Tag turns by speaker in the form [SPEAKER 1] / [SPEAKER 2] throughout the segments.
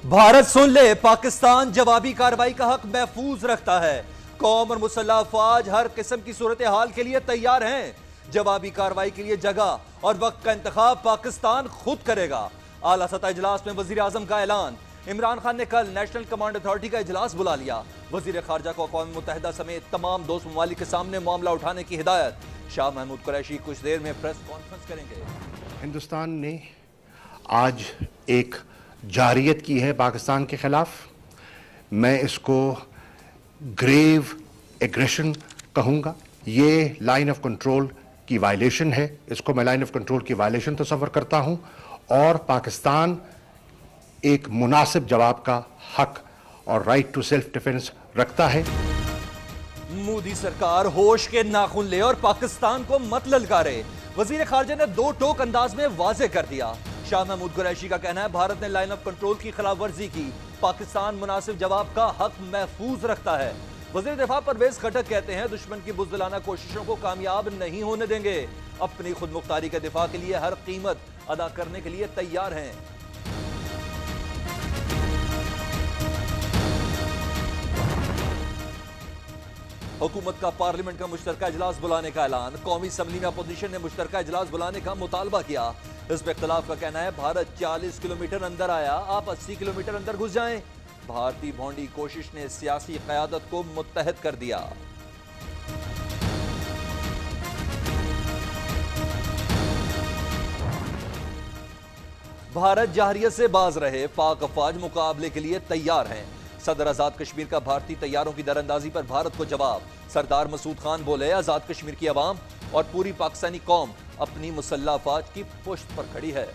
[SPEAKER 1] भारत सुन ले, पाकिस्तान जवाबी कार्रवाई का हक महफूज रखता है। कौम और मुसल्लह अफवाज हर किस्म की सूरत हाल के लिए तैयार हैं। जवाबी कार्रवाई के लिए जगह और वक्त का इंतखाब पाकिस्तान खुद करेगा। आला सतह इजलास में वजीर आजम का ऐलान। इमरान खान ने कल नेशनल कमांड अथॉरिटी का इजलास बुला लिया। वजीर खारजा को अक़वाम मुत्तहिदा समेत तमाम दोस्त ममालिक के सामने मामला उठाने की हिदायत। शाह महमूद कुरैशी कुछ देर में प्रेस कॉन्फ्रेंस करेंगे।
[SPEAKER 2] हिंदुस्तान ने आज एक जारियत की है पाकिस्तान के खिलाफ। मैं इसको ग्रेव एग्रेशन कहूँगा। ये लाइन ऑफ कंट्रोल की वायलेशन है। इसको मैं लाइन ऑफ कंट्रोल की वायलेशन तस्वर करता हूँ और पाकिस्तान एक मुनासिब जवाब का हक और राइट टू सेल्फ डिफेंस रखता है।
[SPEAKER 1] मोदी सरकार होश के नाखून ले और पाकिस्तान को मत ललकारे। वजीर खारजा ने दो टोक अंदाज में वाजे कर दिया। शाह महमूद कुरैशी का कहना है, भारत ने लाइन ऑफ कंट्रोल की खिलाफ वर्जी की, पाकिस्तान मुनासिब जवाब का हक महफूज रखता है। वजीर दिफा परवेज खटक कहते हैं, दुश्मन की बुज़दिलाना कोशिशों को कामयाब नहीं होने देंगे। अपनी खुद मुख्तारी के दिफा के लिए हर कीमत अदा करने के लिए तैयार हैं। हुकूमत का पार्लियामेंट का मुश्तरका इजलास बुलाने का ऐलान। कौमी असम्बली में अपोजिशन ने मुश्तरका इजलास बुलाने का मुतालबा किया। हिज़्ब इख्तिलाफ का कहना है, भारत 40 किलोमीटर अंदर आया, आप 80 किलोमीटर अंदर घुस जाएं। भारतीय भौंडी कोशिश ने सियासी क़यादत को मुत्तहद कर दिया। भारत जहरियत से बाज रहे, पाक अफवाज मुकाबले के लिए तैयार हैं। सदर आजाद कश्मीर का भारतीय तैयारों की दरअंदाजी पर भारत को जवाब। सरदार मसूद खान बोले, आजाद कश्मीर की अवाम और पूरी पाकिस्तानी कौम अपनी मुसल्लह अफवाज की पुश्त पर खड़ी है।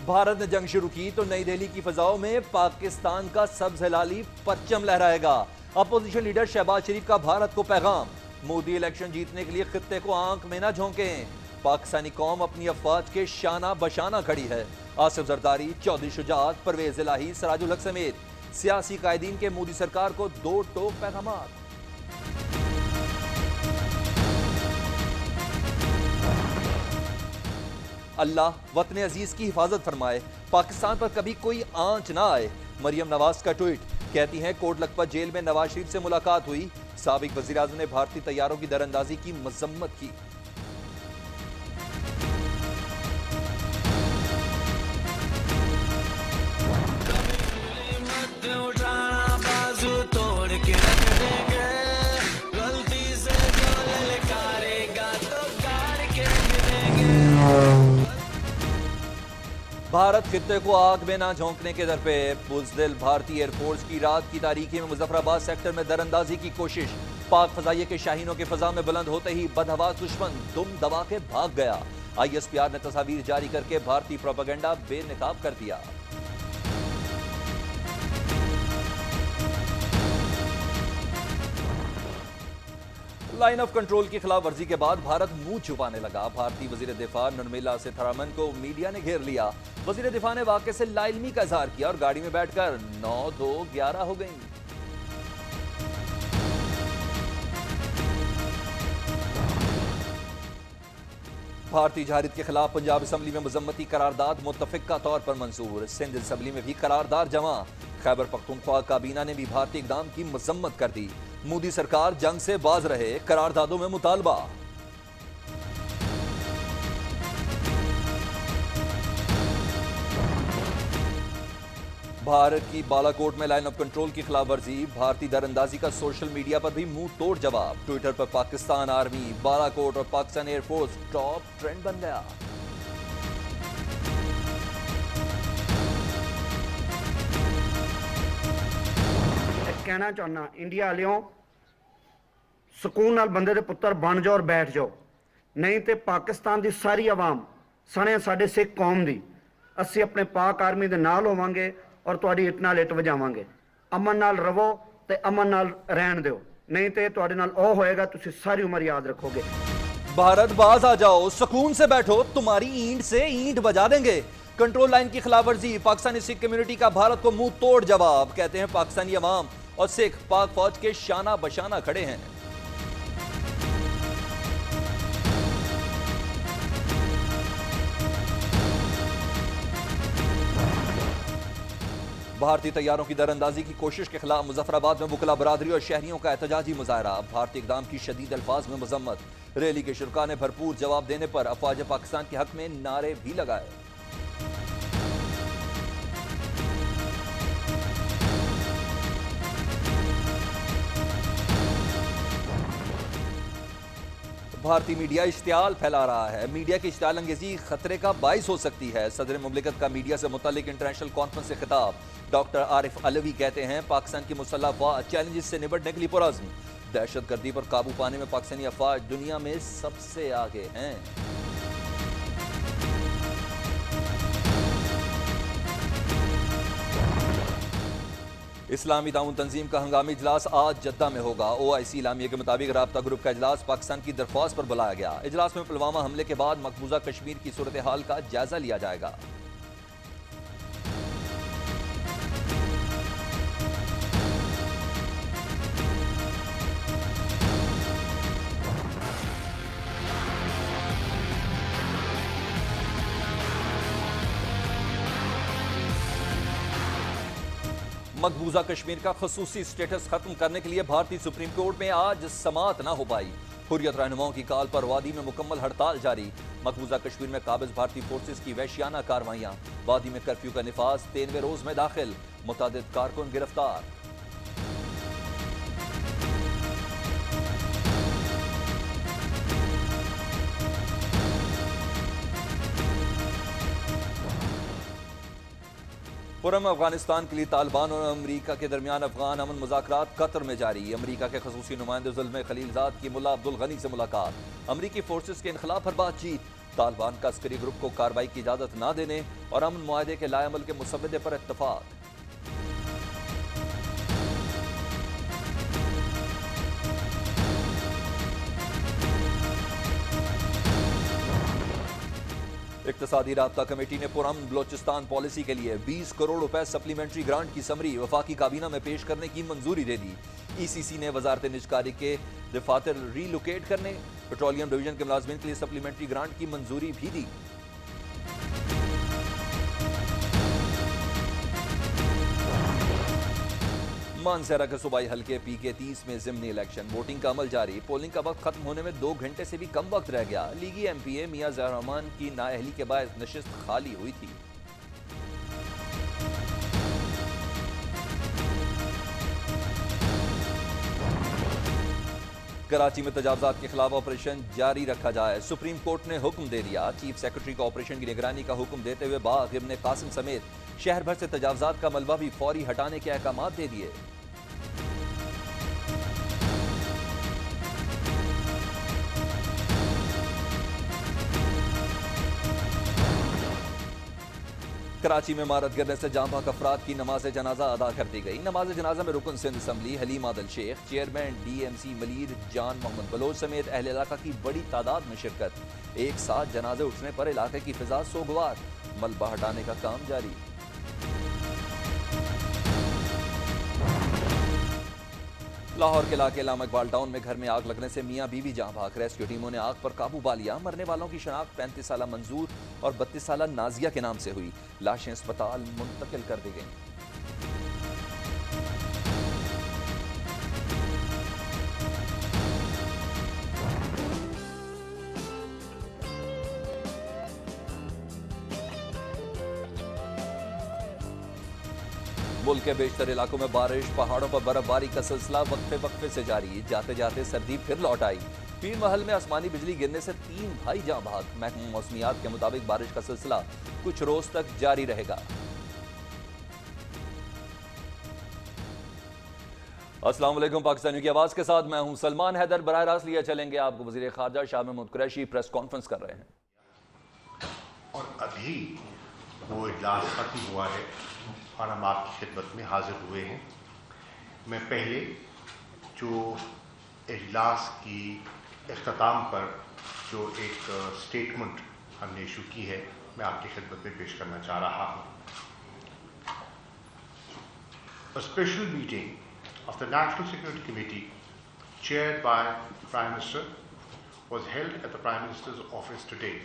[SPEAKER 1] भारत ने जंग शुरू की तो नई दिल्ली की फिजाओं में पाकिस्तान का सब्ज हिलाली परचम लहराएगा। अपोजिशन लीडर शहबाज शरीफ का भारत को पैगाम, मोदी इलेक्शन जीतने के लिए खित्ते को आंख में न झोंकें। पाकिस्तानी कौम अपनी अफवाज के शाना बशाना खड़ी है। आसिफ जरदारी, चौधरी शुजात, परवेज इलाही, सराजुल हक समेत सियासी कायदीन के मोदी सरकार को दो टोक पैगामात। अल्लाह वतन अजीज की हिफाजत फरमाए, पाकिस्तान पर कभी कोई आंच ना आए। मरियम नवाज का ट्वीट, कहती हैं, कोट लखपत जेल में नवाज शरीफ से मुलाकात हुई। साबिक वजीर आज़म ने भारतीय तैयारों की दरअंदाजी की मजम्मत की। भारत खित्ते को आग में ना झोंकने के दर पे। बुज़दिल भारतीय एयरफोर्स की रात की तारीकी में मुजफ्फराबाद सेक्टर में दरअंदाजी की कोशिश। पाक फजाइये के शाहीनों के फजा में बुलंद होते ही बदहवास दुश्मन दुम दबा के भाग गया। ISPR ने तस्वीर जारी करके भारतीय प्रोपेगेंडा बेनकाब कर दिया। लाइन ऑफ कंट्रोल की खिलाफ वर्जी के बाद भारत मुंह छुपाने लगा। भारतीय वजीर दिफा निर्मला सीतारमण को मीडिया ने घेर लिया। वजीर दिफा ने वाकये से लाइल्मी का इजहार किया और गाड़ी में बैठकर 9-2-11 हो गई। भारतीय जहारियत के खिलाफ पंजाब असम्बली में मजम्मती करारदाद मुत्तफिका तौर पर मंजूर। सिंध असम्बली में भी करारदाद जमा। खैबर पख्तूनख्वा काबीना ने भी भारतीय इक़दाम की मजम्मत कर दी। मोदी सरकार जंग से बाज रहे, करारदादों में मुतालबा। भारत की बालाकोट में लाइन ऑफ कंट्रोल की खिलाफ वर्जी। भारतीय दरअंदाजी का सोशल मीडिया पर भी मुंह तोड़ जवाब। ट्विटर पर पाकिस्तान आर्मी, बालाकोट और पाकिस्तान एयरफोर्स टॉप ट्रेंड बन गया।
[SPEAKER 3] कहना चाहना इंडिया वालों, सुकून नाल बंदे दे पुत्तर बन जाओ और बैठ जाओ, नहीं तो पाकिस्तान की सारी आवाम सने साडे सिख कौम दी असी अपने पाक आर्मी दे नाल होवांगे और तुहाडी इट नाल इट वजावांगे। अमन नाल रवो ते अमन नाल रहन दिओ, नहीं तो तुहाडे नाल ओ होएगा, तुसी सारी उम्र याद रखोगे।
[SPEAKER 1] भारत बाज आ जाओ, सुकून से बैठो, तुम्हारी ईंट से ईंट बजा देंगे। कंट्रोल लाइन की खिलाफ वर्जी। पाकिस्तानी सिख कम्युनिटी का भारत को मुंह तोड़ जवाब। कहते हैं, पाकिस्तानी अवाम और सिख पाक फौज के शाना बशाना खड़े हैं। भारतीय तैयारों की दरअंदाजी की कोशिश के खिलाफ मुजफ्फराबाद में वकला बरादरी और शहरियों का एहतजाजी मुजाहरा। भारतीय इकदाम की शदीद अल्फाज में मजम्मत। रैली के शुरका ने भरपूर जवाब देने पर अफवाज पाकिस्तान के हक में नारे भी लगाए। भारतीय मीडिया इश्तियाल फैला रहा है। मीडिया की इश्तियाल अंगेजी खतरे का बाइस हो सकती है। सदर मुमलिकत का मीडिया से मुतालिक इंटरनेशनल कॉन्फ्रेंस से खिताब। डॉक्टर आरिफ अलवी कहते हैं पाकिस्तान की मुसल्लह अफवाज चैलेंजेस से निपटने के लिए पुरअज़्म। दहशतगर्दी पर काबू पाने में पाकिस्तानी अफवाज दुनिया में सबसे आगे हैं। इस्लामी ताउन तंजीम का हंगामी इजलास आज जद्दा में होगा। OIC इलामिया के मुताबिक राब्ता ग्रुप का इजलास पाकिस्तान की दरख्वास्त पर बुलाया गया। इजलास में पुलवामा हमले के बाद मकबूजा कश्मीर की सूरत हाल का जायजा लिया जाएगा। मकबूजा कश्मीर का खसूसी स्टेटस खत्म करने के लिए भारतीय सुप्रीम कोर्ट में आज समाअत न हो पाई। हुर्रियत रहनुमाओं की कॉल पर वादी में मुकम्मल हड़ताल जारी। मकबूजा कश्मीर में काबिज भारतीय फोर्सेस की वहशियाना कार्रवाइयां। वादी में कर्फ्यू का निफाज 13वें रोज में दाखिल। मुतादिद कारकुन गिरफ्तार। पुरम अफगानिस्तान के लिए तालिबान और अमरीका के दरमियान अफगान अमन मुज़ाकरात कतर में जारी। अमरीका के खसूसी नुमाइंदे ज़ुल्म खलीलजाद की मुल्ला अब्दुल गनी से मुलाकात। अमरीकी फोर्सेस के इनखलाफ पर बातचीत। तालिबान का अस्करी ग्रुप को कार्रवाई की इजाज़त न देने और अमन मुआहदे के लाएअमल के मुसव्वदे पर इत्तफाक। इक्तसादी राब्ता कमेटी ने पुरअमन बलोचिस्तान पॉलिसी के लिए 20 करोड़ रुपए सप्लीमेंट्री ग्रांट की समरी वफाकी काबीना में पेश करने की मंजूरी दे दी। ECC ने वजारत निजकारी के दफातर रीलोकेट करने, पेट्रोलियम डिवीजन के मुलाजमीन के लिए सप्लीमेंट्री ग्रांट की मंजूरी भी दी। मानसहरा के सूबाई हल्के PK30 में ज़िमनी इलेक्शन। वोटिंग का अमल जारी। पोलिंग का वक्त खत्म होने में 2 घंटे से भी कम वक्त रह गया। लीगी MPA मियां ज़हीर रहमान की नाअहली के बाद नशिस्त खाली हुई थी। कराची में तजावजात के खिलाफ ऑपरेशन जारी रखा जाए, सुप्रीम कोर्ट ने हुक्म दे दिया। चीफ सेक्रेटरी को ऑपरेशन की निगरानी का हुक्म देते हुए बाग इब्ने कासिम समेत शहर भर से तजावजात का मलबा भी फौरी हटाने के अहकाम दे दिए। कराची में इमारत गिरने से जाँ बाग अफराद की नमाज जनाजा अदा कर दी गई। नमाज जनाजा में रुकन Sindh assembly Haleem Adil Sheikh, chairman DMC Malir Jan Mohammad Bloch समेत अहले इलाका की बड़ी तादाद में शिरकत। एक साथ जनाजे उठने पर इलाके की फिजा सोगवार। मलबा हटाने का काम जारी। लाहौर के इलाके लामा इकबाल टाउन में घर में आग लगने से मियां बीवी जाँ भाग। रेस्क्यू टीमों ने आग पर काबू पा लिया। मरने वालों की शनाख्त 35 साला मंजूर और 32 साला नाजिया के नाम से हुई। लाशें अस्पताल मुंतकिल कर दी गईं। मुल्क के बेशतर इलाकों में बारिश, पहाड़ों पर बर्फबारी का सिलसिला वक्फे वक्फे से जारी। जाते जाते सर्दी फिर लौट आई। पीर महल में आसमानी बिजली गिरने से 3 भाई जाँ भाग। महकमा मौसमियात के मुताबिक बारिश का सिलसिला कुछ रोज तक जारी रहेगा। अस्सलाम वालेकुम, पाकिस्तानियों की आवाज के साथ मैं हूं सलमान हैदर। बराह रास्त लिए चलेंगे आपको वजीर खारजा शाह महमूद कुरैशी प्रेस कॉन्फ्रेंस कर रहे हैं।
[SPEAKER 2] और अभी वो इजलास खत्म हुआ है और हम आपकी खिदमत में हाजिर हुए हैं। मैं पहले जो इजलास की इख्तिताम पर जो एक स्टेटमेंट हमने इशू की है, मैं आपकी खिदमत में पेश करना चाह रहा हूँ। A special meeting of the National Security Committee chaired by the Prime Minister was held at the Prime Minister's office today.